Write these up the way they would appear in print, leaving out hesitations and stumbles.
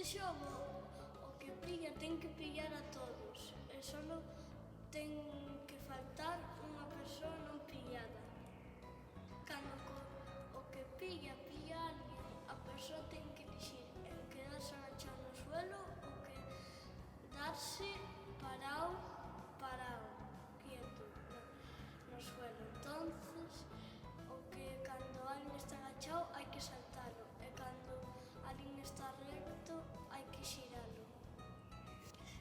xogo o que pilla ten que pillar a todos e só ten que faltar unha persoa non pillada. Cando o que pilla alguén, a persoa ten que elixir en quedarse agachado no suelo ou que darse parado, quieto, no suelo. Entonces, o que cando alguén está agachado hai que saltalo e cando alguén está recto hai que xiralo.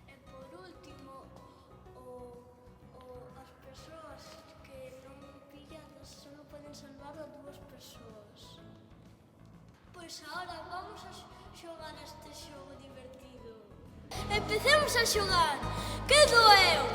E por último, as persoas que non pilladas só poden salvar a 2 persoas. Pois agora vamos a xogar a este xogo divertido. Empecemos a xogar! Que doeu!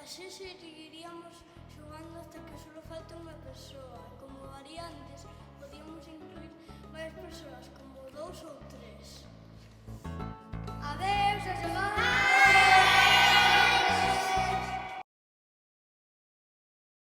Así seguiríamos xogando hasta que só falte unha persoa. Como variantes, podíamos incluir varias persoas, como 2 ou 3. Adeus, a xogar!